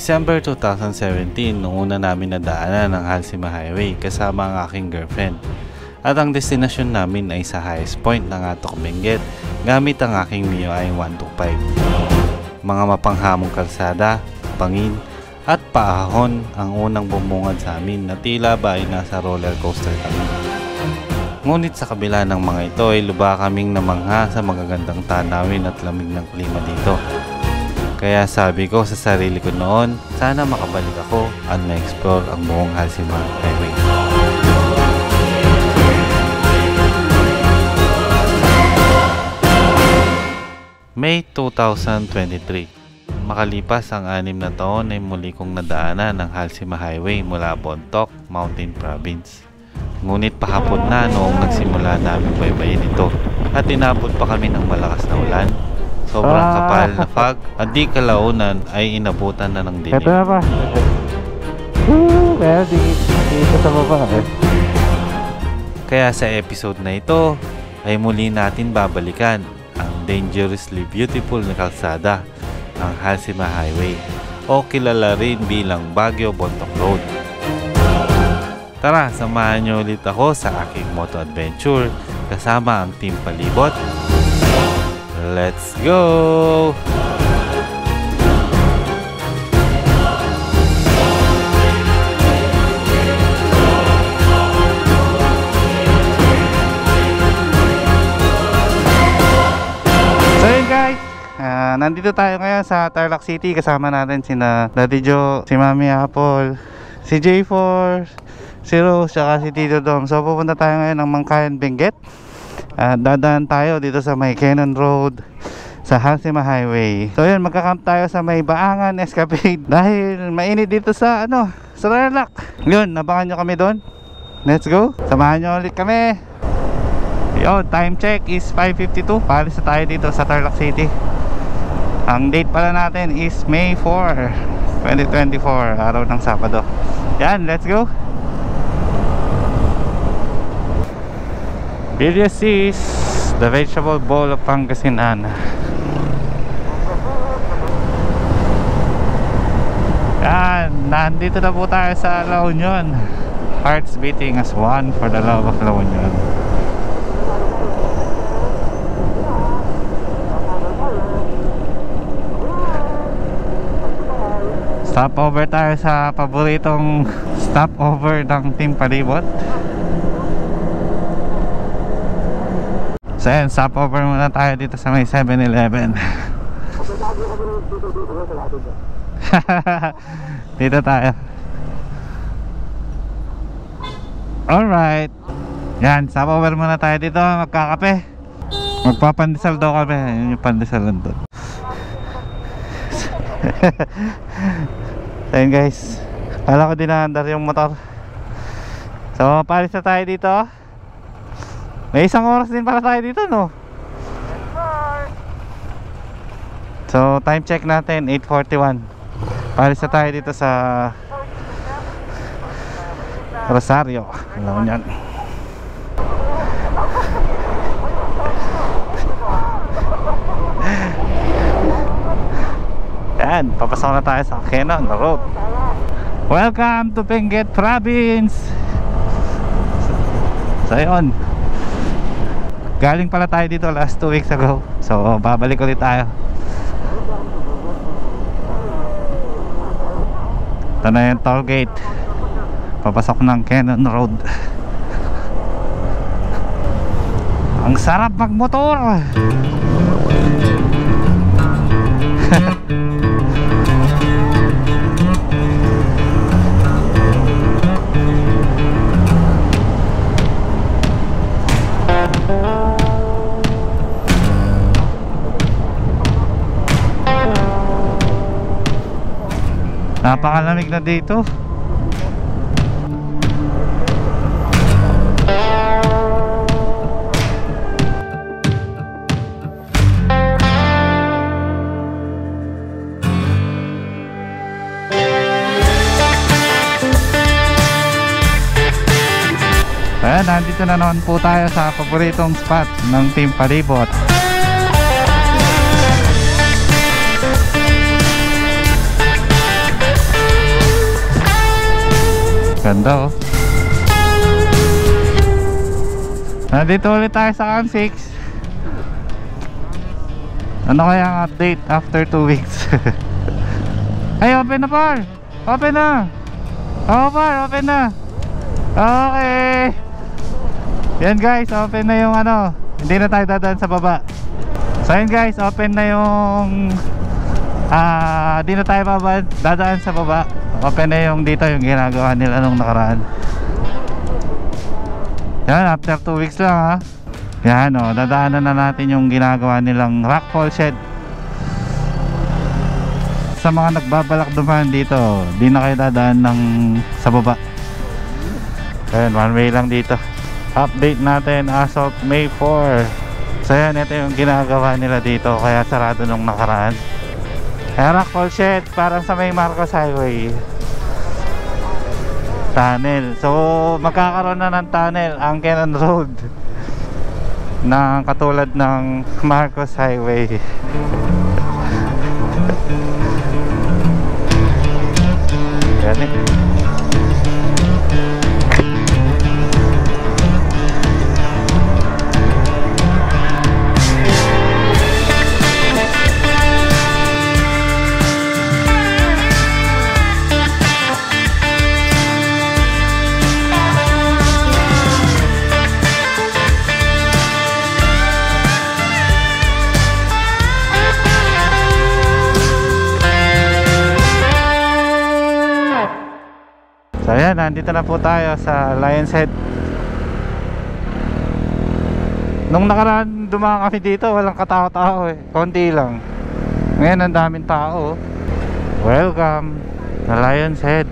December 2017, noong una namin nadaanan ang Halsema Highway kasama ang aking girlfriend. At ang destinasyon namin ay sa highest point ng Atok Benguet gamit ang aking MIUI 125. Mga mapanghamong kalsada, bangin at paahon ang unang bumungad sa amin na tila ba ay nasa roller coaster kami. Ngunit sa kabila ng mga ito ay lubha kaming namangha sa magagandang tanawin at lamig ng klima dito. Kaya sabi ko sa sarili ko noon, sana makabalik ako at ma-explore ang buong Halsema Highway. May 2023. Makalipas ang 6 na taon ay muli kong nadaanan ang Halsema Highway mula Bontoc, Mountain Province. Ngunit pahapon na noong nagsimula namin baybayin ito at inabot pa kami ng malakas na ulan. Sobrang kapal na fog at di kalaunan ay inabutan na ng dilim. Ito na ba? Kaya dito sa baba eh. Kaya sa episode na ito ay muli natin babalikan ang dangerously beautiful na kalsada, ang Halsema Highway o kilala rin bilang Baguio Bontoc Road. Tara, samahan niyo ulit ako sa aking moto adventure kasama ang Team Palibot. Let's go! Nandito tayo ngayon sa Tarlac City. Kasama natin sina Daddy Joe, si Mami Apple, si J4, si Rose, saka si Tito Dom. So pupunta tayo ngayon ng Mangkayan Benguet. Dadaan tayo dito sa may Cannon Road sa Halsema Highway. So yun, magkakamp tayo sa may Baangan Escapade dahil mainit dito sa sa Tarlac. Yun, nabangan nyo kami doon. Let's go, samahan nyo ulit kami. Yo, time check is 5:52. Palis na tayo dito sa Tarlac City. Ang date pala natin is May 4, 2024, araw ng Sabado. Yan, let's go. Bilias is the vegetable bowl of Pangasinan. Yan, nandito na po tayo sa La Union. Hearts beating as one for the love of La Union. Stopover tayo sa paboritong stopover ng Team Palibot. So yan, stopover muna tayo dito sa may 7-Eleven. Dito tayo. Alright. Yan, stopover muna tayo dito. Magkakape. Magpapandesal daw kami. Yun yung pandesal lang doon. So yun guys, kala ko dinaandar yung motor. So palis na tayo dito. May 1 oras din pala tayo dito, no? So time check natin 8:41. Palis na tayo dito sa Rosario. Alam niyan. Yan, papasok na tayo sa Cannon Road. Welcome to Benguet Province. So yun, galing pala tayo dito last 2 weeks ago. So babalik ulit tayo. Ito na yung toll gate. Papasok ng Cannon Road. Ang sarap magmotor. Napakalamig na dito. Ayan, nandito na naman po tayo sa paboritong spot ng Team Palibot. Ganda oh. Nandito ulit tayo sa Camp 6. Ano kaya ang update after 2 weeks? Ay, open na par! Open na! Oo par, open na! Okay! Yan guys, open na yung ano. Hindi na tayo dadaan sa baba. So yan guys, open na yung hindi na tayo dadaan sa baba. Open na yung dito, yung ginagawa nila nung nakaraan. Yan, after 2 weeks lang ha. Yan o, dadaanan na natin yung ginagawa nilang rockfall shed. Sa mga nagbabalak dumaan dito, di na kayo dadaan sa baba. Ayan, one way lang dito. Update natin as of May 4. So yan, ito yung ginagawa nila dito, kaya sarado nung nakaraan. Ayan, rockfall shed, parang sa may Marcos Highway tunnel. So magkakaroon na ng tunnel ang Cannon Road na katulad ng Marcos Highway. Yan eh. So ayan, nandito na po tayo sa Lion's Head. Nung nakaraan dumaan kami dito, walang katao-tao eh, konti lang. Ngayon ang daming tao. Welcome sa Lion's Head.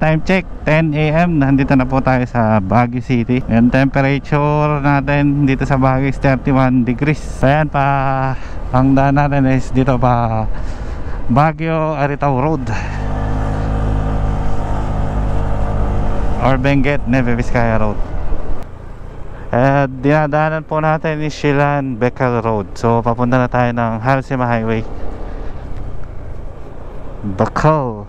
Time check, 10 AM. Nandito na po tayo sa Baguio City. Yung temperature natin dito sa Baguio is 31 degrees. Ayan pa, ang daan natin is dito pa Baguio Aritaw Road or Benguet Nueva Vizcaya Road. Dinadaanan po natin is Silan Beckel Road. So papunta na tayo ng Halsema Highway, Beckel,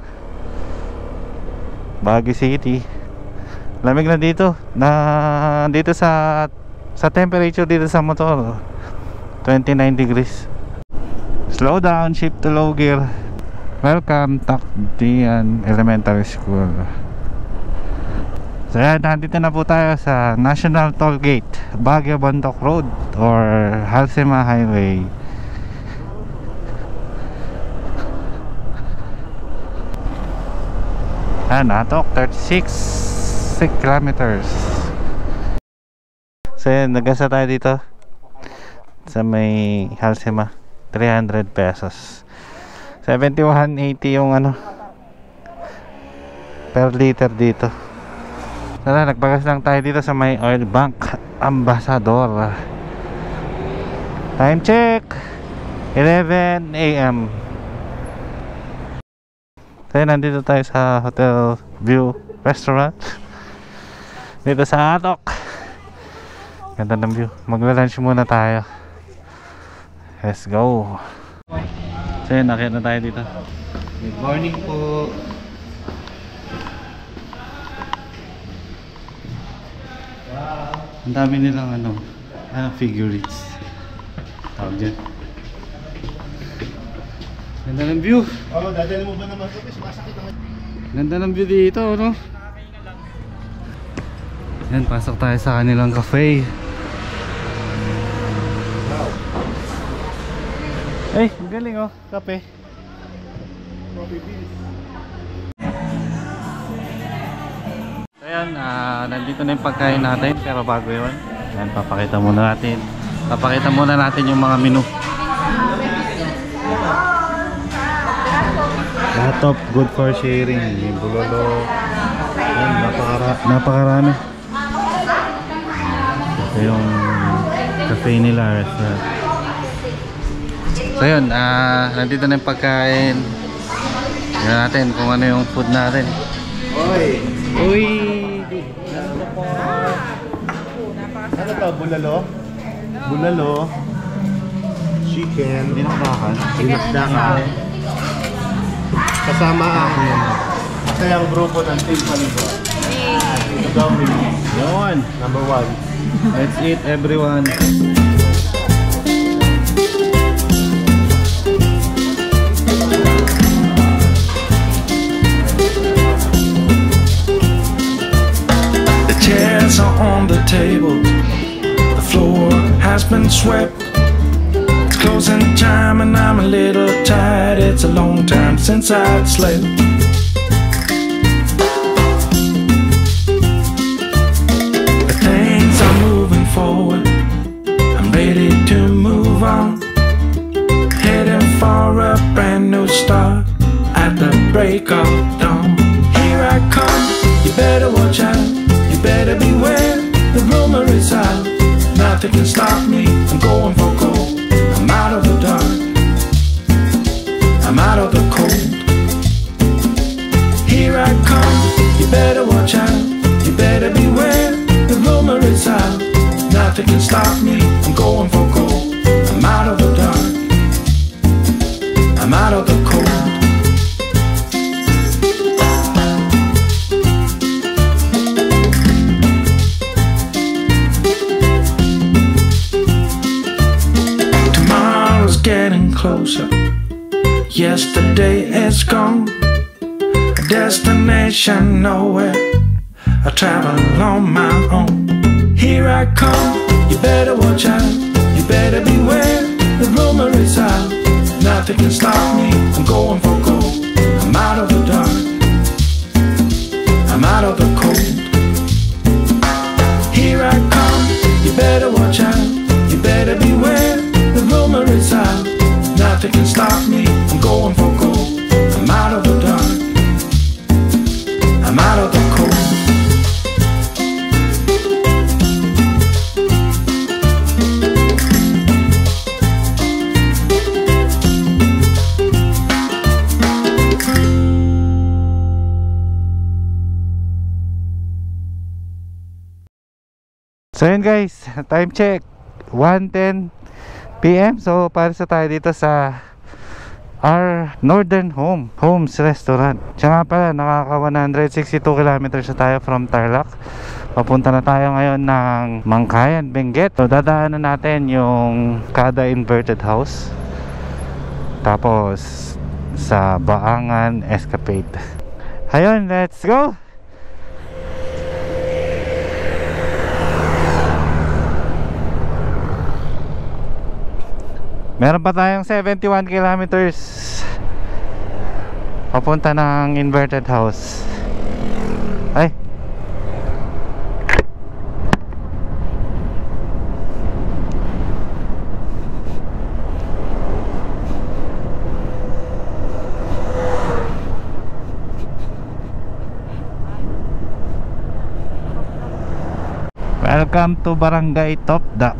Baguio City. Lamig na dito. Dito sa temperature dito sa motor 29 degrees. Slow down, shift to low gear. Welcome Takdian Elementary School. So yan, nandito na po tayo sa National Toll Gate, Baguio Bontoc Road or Halsema Highway. Natok 36 kilometers. So yan, nagasa tayo dito sa may Halsema. 300 pesos. 71.80 yung ano per liter dito. Tara, nagbagas lang tayo dito sa may Oil Bank Ambassador. Time check 11 AM. So nandito tayo sa Hotel View Restaurant dito sa Atok. Ganda ng view. Magla-lunch muna tayo. Let's go. So yun, nakita na tayo dito. Good morning po. Ang dami nilang figurines. Tawag dyan. Ganda ng view. Oo, dadali mo ba naman ito? Masakit naman. Ganda ng view dito, no? Yan, pasok tayo sa kanilang cafe. Wow. Ay, ang galing oh, kape. Coffee beans. Ayan, nandito na yung pagkain natin, pero bago yun, ayan, papakita muna natin yung mga menu. Laptop, good for sharing. Yung bulalo. Ayan, napakarami. Ito yung cafe nila, restaurant. So yun, nandito na yung pagkain. Tignan natin kung ano yung food natin. Oy! Uy! Ano to, bulalo? bulalo, chicken, Dinakdakan. dinakdakan. Kasama ang masayang grupo ng Team Panigo. Ito daw Yun. number 1. Let's eat, everyone. The chairs are on the table. The floor has been swept. It's closing time and I'm a little tired. It's a long time since I've slept. But things are moving forward. I'm ready to move on. Heading for a brand new start at the break of dawn. Here I come, you better watch out. You better beware, the rumor is out. Nothing can stop me, I'm going for gold. I'm out of the dark, I'm out of the cold. Here I come, you better watch out. You better beware, the rumor is out. Nothing can stop me, I'm going for gold. I'm out of the dark, I'm out of the cold. Getting closer. Yesterday is gone. A destination nowhere. I travel on my own. Here I come. You better watch out. You better beware. The rumor is out. Nothing can stop me. I'm going for gold. I'm out of the dark. I'm out of the cold. Here I come. You better watch out. You better beware. The rumor is out. Nothing can stop me. I'm going for gold. I'm out of the dark. I'm out of the cold. So yun guys, time check 1:10 PM. So paris na tayo dito sa our Northern Homes Restaurant. Siya nga pala, nakaka 162 kilometers na tayo from Tarlac. Papunta na tayo ngayon ng Mangkayan, Benguet. So dadaanan natin yung Kada Inverted House, tapos sa Baangan Escapade. Ayun, let's go! Meron pa tayong 71 kilometers papunta ng Inverted House. Ay, welcome to Barangay Topdak.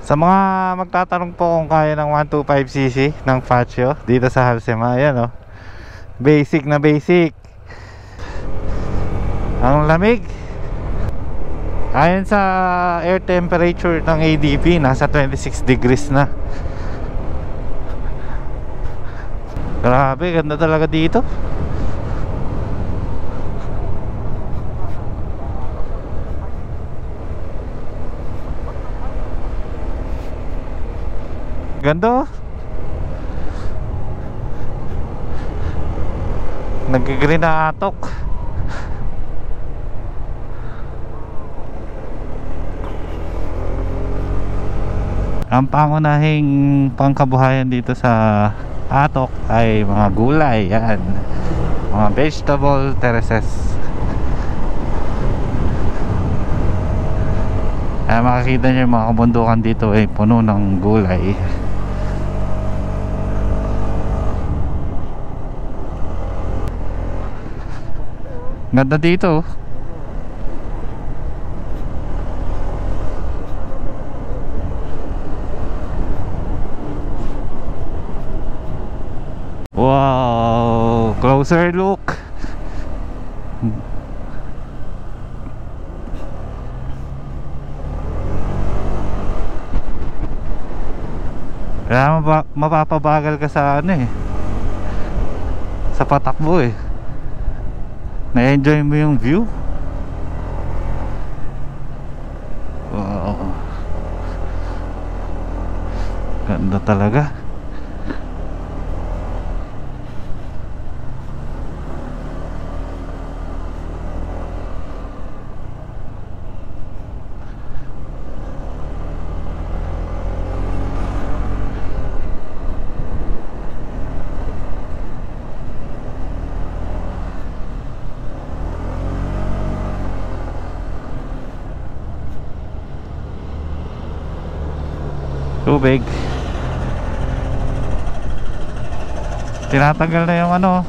Sa mga magtatanong po kung kaya ng 125cc ng Faccio dito sa Halsema, ayan oh. Basic na basic. Ang lamig. Ayon sa air temperature ng ADP, nasa 26 degrees na. Grabe, ganda talaga dito. Ganda oh. Nag-green na atok. Ang pangunahing pangkabuhayan dito sa atok ay mga gulay. Yan, mga vegetable terraces. Ay, makikita nyo yung mga kabundukan dito ay puno ng gulay. Ganda dito. Wow, closer look. Kaya mapapabagal ka sa ano eh, sa patakbo eh. Na-enjoy mo yung view. Wow, ganda talaga. Tubig. Tinatanggal na yung ano.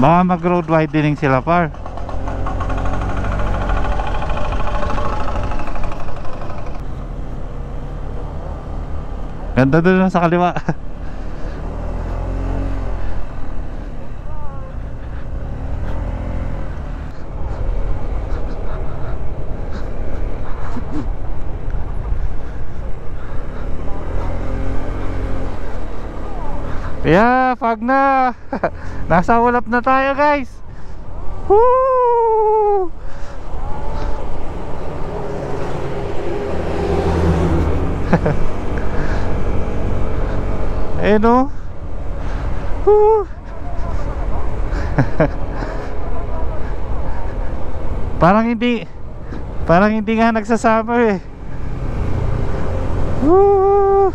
Baka mag road widening sila par. Ganda doon sa kaliwa. Yeah, fog na. Nasa ulap na tayo guys. Woo! Eh no. Woo! Parang hindi nga nagsasummer eh. Woo!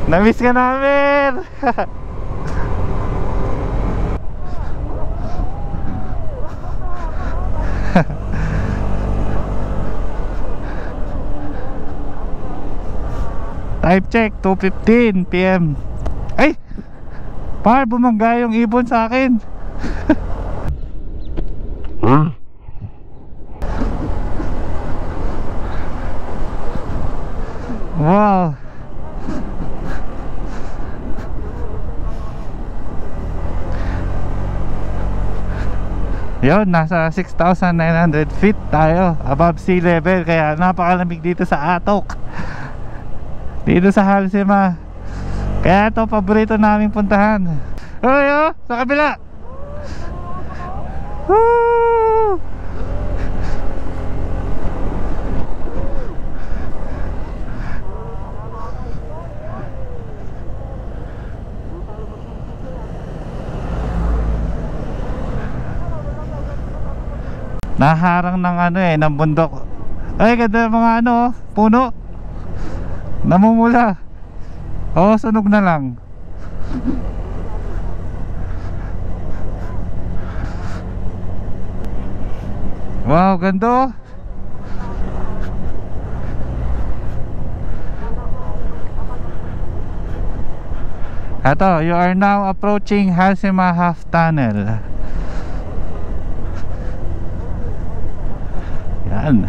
Namiss ka namin. Time check 2:15 PM. Ay! Par, bumangga yung ibon sa akin. Wow. Yun, nasa 6,900 feet tayo above sea level, kaya napakalamig dito sa Atok, dito sa Halsema. Kaya ito paborito naming puntahan. Uy, oh, sa kabila. Woo! Naharang ng ano eh, ng bundok. Ay, ganda mga ano, puno. Namumula. Oo, sunog na lang. Wow, ganda. Ito, you are now approaching Halsema Half Tunnel. Yan.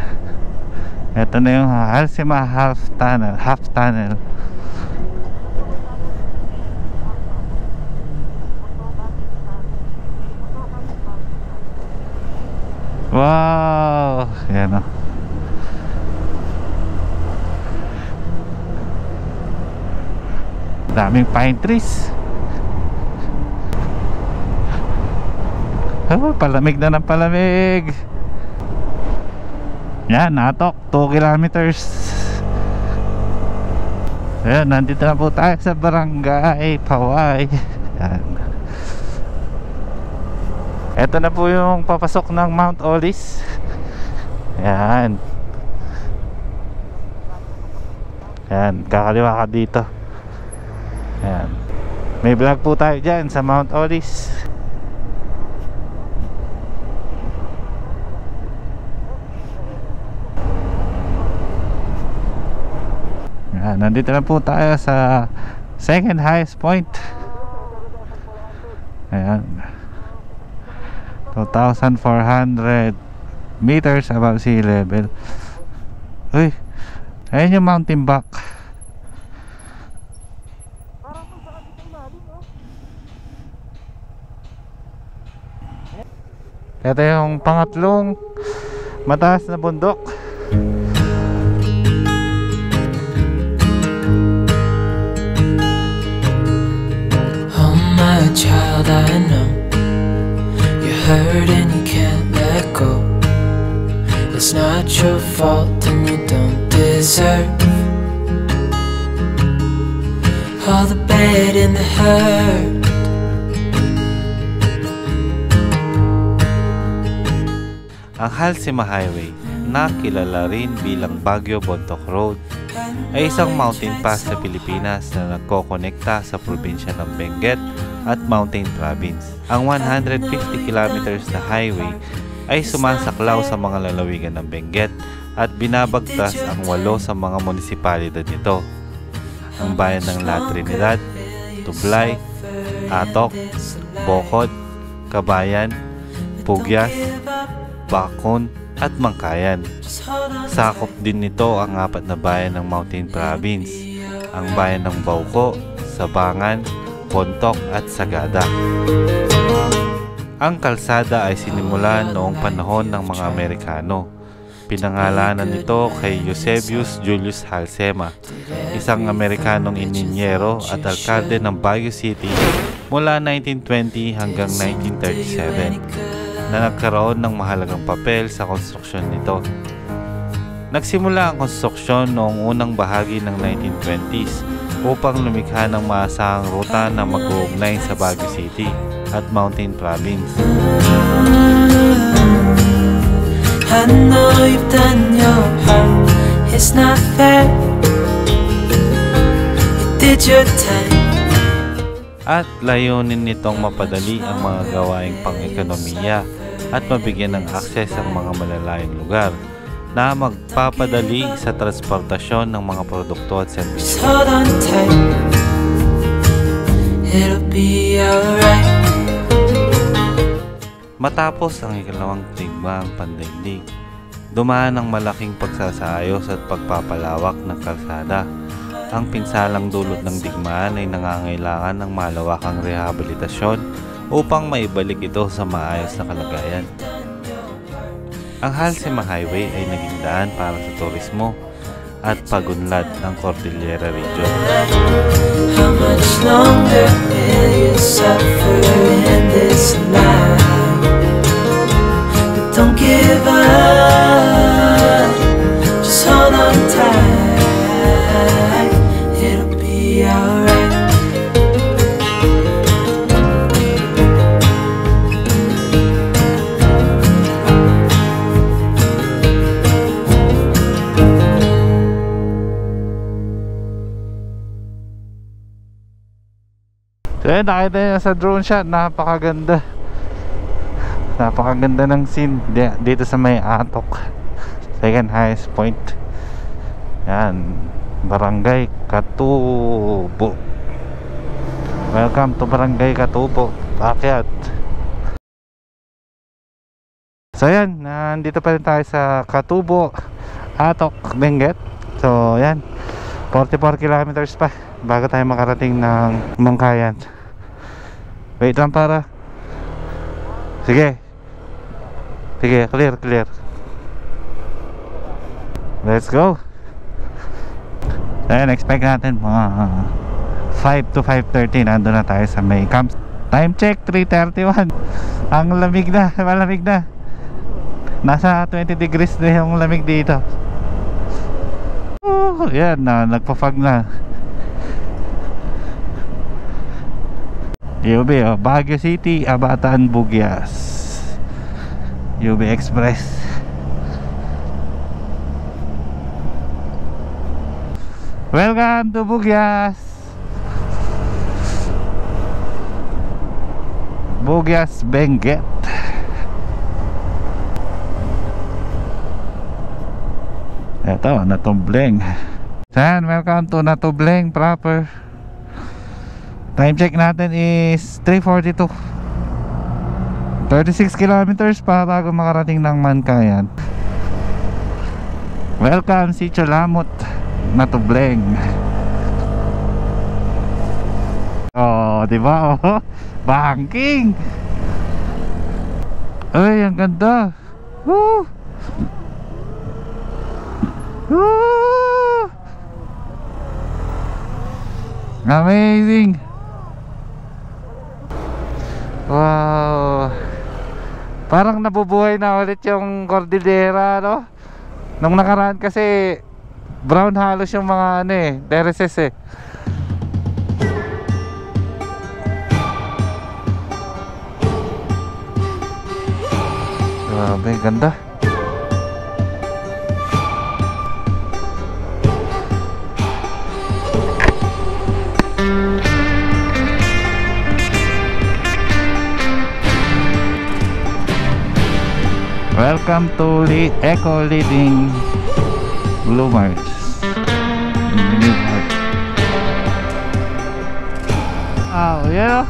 Ito na yung Halsema half tunnel. Wow! Yan o. Daming pine trees. Oh, palamig na ng palamig. Yan, natok 2 kilometers. Ayan, nandito na po tayo sa Barangay Paway. Yan. Ito na po yung papasok ng Mount Olis. Yan. Yan, kakaliwa ka dito. Yan. May vlog po tayo dyan sa Mount Olis. Yan, nandito na po tayo sa second highest point. Ayan, 2,400 meters above sea level. Uy, ayan yung mountain back. Ito yung pangatlong mataas na bundok. Oh my child, I know you're hurt and you can't let go. It's not your fault and you don't deserve all the bad and the hurt. Ang Halsema Highway, na kilala rin bilang Baguio-Bontoc Road, ay isang mountain pass sa Pilipinas na nagkokonekta sa probinsya ng Benguet at Mountain Province. Ang 150 kilometers na highway ay sumasaklaw sa mga lalawigan ng Benguet at binabagtas ang 8 sa mga munisipalidad nito. Ang bayan ng La Trinidad, Tublay, Atok, Bocod, Cabayan, Pugyas, Bacon at Mangkayan. Sakop din nito ang 4 na bayan ng Mountain Province, ang bayan ng Bauco, Sabangan, Bontoc at Sagada. Ang kalsada ay sinimula noong panahon ng mga Amerikano. Pinangalanan nito kay Eusebius Julius Halsema, isang Amerikanong ininyero at alkalde ng Baguio City mula 1920 hanggang 1937. Na nagkaroon ng mahalagang papel sa konstruksyon nito. Nagsimula ang konstruksyon noong unang bahagi ng 1920s upang lumikha ng maasahang ruta na mag-uugnay sa Baguio City at Mountain Province. I know you've done your part, it's not fair. You did your time. At layunin nitong mapadali ang mga gawaing pang-ekonomiya at mabigyan ng akses ang mga malalayong lugar na magpapadali sa transportasyon ng mga produkto at serbisyo. Hold on tight, it'll be alright. Matapos ang ikalawang digmaang pandaigdig, dumaan ang malaking pagsasayos at pagpapalawak ng kalsada. Ang pinsalang dulot ng digmaan ay nangangailangan ng malawakang rehabilitasyon upang maibalik ito sa maayos na kalagayan. Ang Halsema Highway ay naging daan para sa turismo at pagunlad ng Cordillera Region. How much longer will you suffer in this life? But don't give up, just hold on tight. It'll be alright. So yun, nakita nyo sa drone shot, napakaganda. Napakaganda ng scene dito sa may Atok, second highest point. Yan, Barangay Katubo. Welcome to Barangay Katubo. Akyat. So yan, nandito pa rin tayo sa Katubo, Atok, Benguet. So yan, 44 kilometers pa bago tayo makarating ng Mangkayan. Wait lang para. Sige. Sige, clear. Let's go. Ayan, expect natin mga 5 to 5:30 nandun na tayo sa may camp. Time check, 3:31. Ang lamig na, malamig na. Nasa 20 degrees na yung lamig dito. Yan na, nagpa-fog na. UB, Baguio City, Abataan, Bugyas. UB Express. Welcome to Bugyas. Bugyas, Benguet. Ito, Natubleng. San, welcome to Natubleng proper. Time check natin is 3:42. 36 kilometers pa bago makarating ng Mangkayan. Welcome si Cholamot, Natubleng. Oh, diba? Oh, banking. Ay, ang ganda. Woo! Woo! Amazing. Wow. Parang nabubuhay na ulit yung Cordillera, no? Nung nakaraan kasi brown halos yung mga terraces eh. Grabe, ganda. Welcome to Eco Leading Bloomers. Oh, yeah.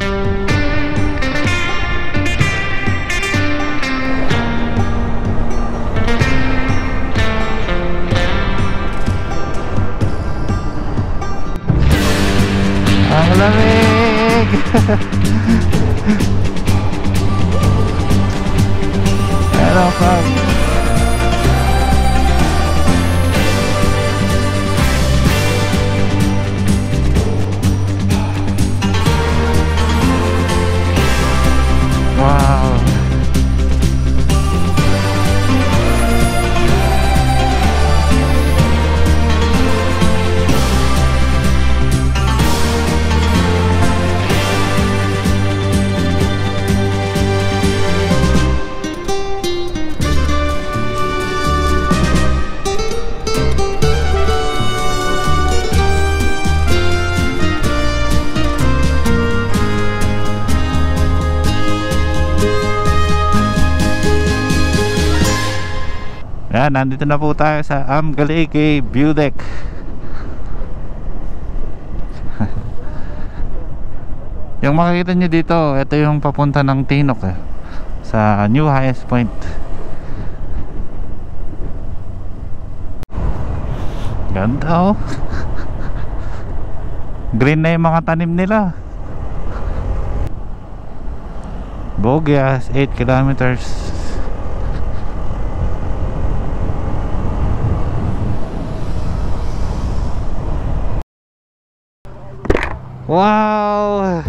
Ang lamig. Hello, folks. Wow. Yan, nandito na po tayo sa Amgalike View Deck. Yung makikita nyo dito, ito yung papunta ng Tinok sa new highest point. Ganda oh. Green na yung mga tanim nila. Bugyas, 8 kilometers. Wow.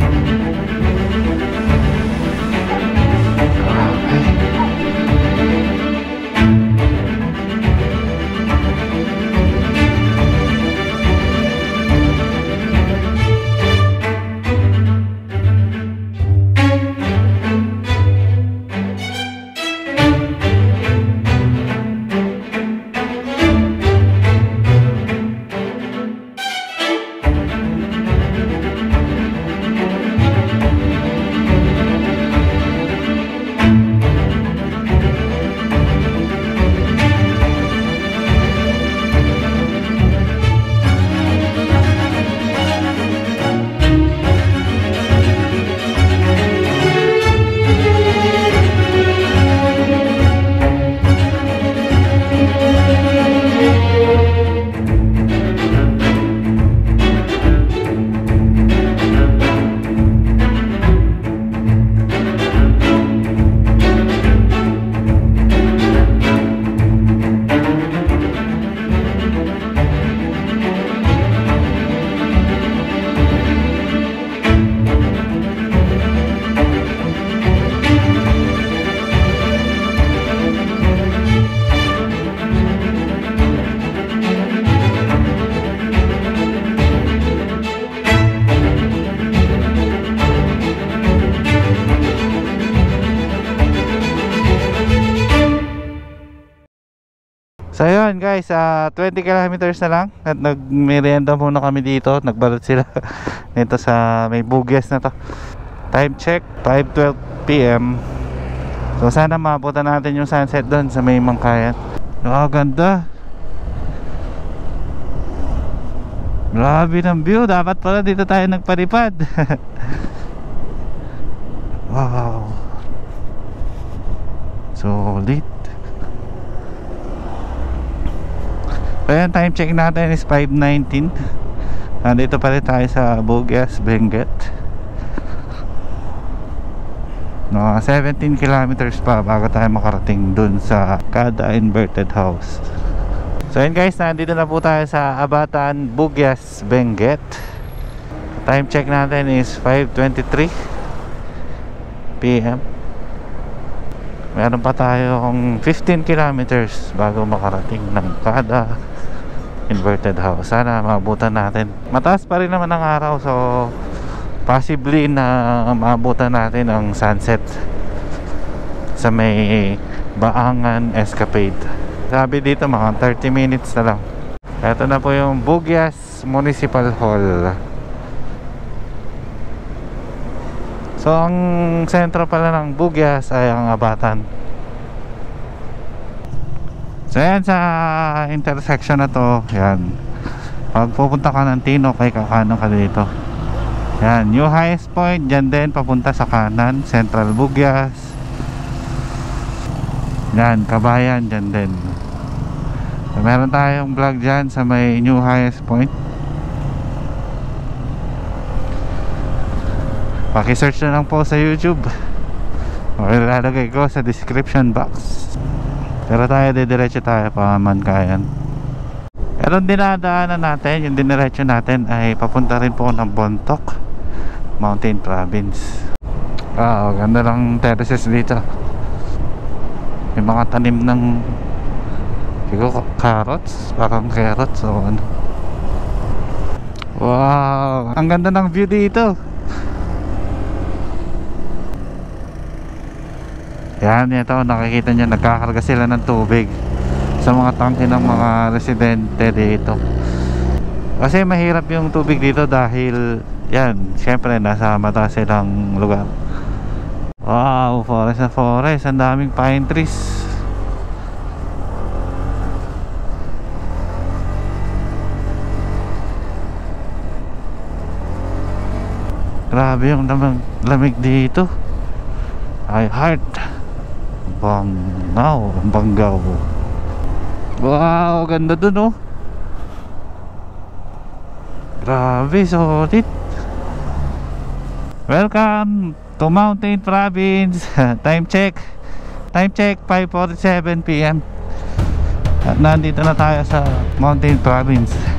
So yun guys, 20 kilometers na lang at nagmerienda muna kami dito. Nagbalot sila dito sa may Bugyas na to. Time check 5:12 PM. So sana maabutan natin yung sunset doon sa may Mangkayan. Ganda. Grabe ng view. Dapat pala dito tayo nagpalipad. Wow. Solid. Ayan, time check natin is 5:19. Nandito pa rin tayo sa Bugyas, Benguet. 17 kilometers pa bago tayo makarating dun sa Kada Inverted House. So yun guys, nandito na po tayo sa Abatan, Bugyas, Benguet. Time check natin is 5:23 PM. Meron pa tayong 15 kilometers bago makarating ng Kada Inverted House. Sana maabutan natin. Mataas pa rin naman ang araw, so possibly na maabutan natin ang sunset sa may Baangan Escapade. Sabi dito mga 30 minutes na lang. Ito na po yung Bugyas Municipal Hall. So ang sentro pala ng Bugyas ay ang Abatan. So yan, sa intersection na to, yan, pag pupunta ka ng Tino, kay kakanan ka dito. Yan, New Highest Point, dyan din papunta sa kanan. Central Bugyas. Yan, Kabayan, dyan din. So, meron tayong vlog dyan sa may New Highest Point. Paki-search na lang po sa YouTube, o ilalagay ko sa description box. Pero tayo, didiretso tayo pa Mangkayan. Pero dinadaanan natin, yung diniretso natin ay papunta rin po ng Bontoc Mountain Province. Wow, ganda lang terraces dito. May mga tanim ng siguro carrots, parang carrots o ano. Wow, ang ganda ng view dito. Yan, ito, nakikita nyo, nagkakarga sila ng tubig sa mga tangke ng mga residente dito. Kasi mahirap yung tubig dito dahil yan, syempre nasa mataas silang lugar. Wow, forest na forest, ang daming pine trees. Grabe yung lamig dito. Ay heart. Banggaw. Wow, ganda dun oh. Grabe, solid. Welcome to Mountain Province. Time check 5:47 PM. At nandito na tayo sa Mountain Province.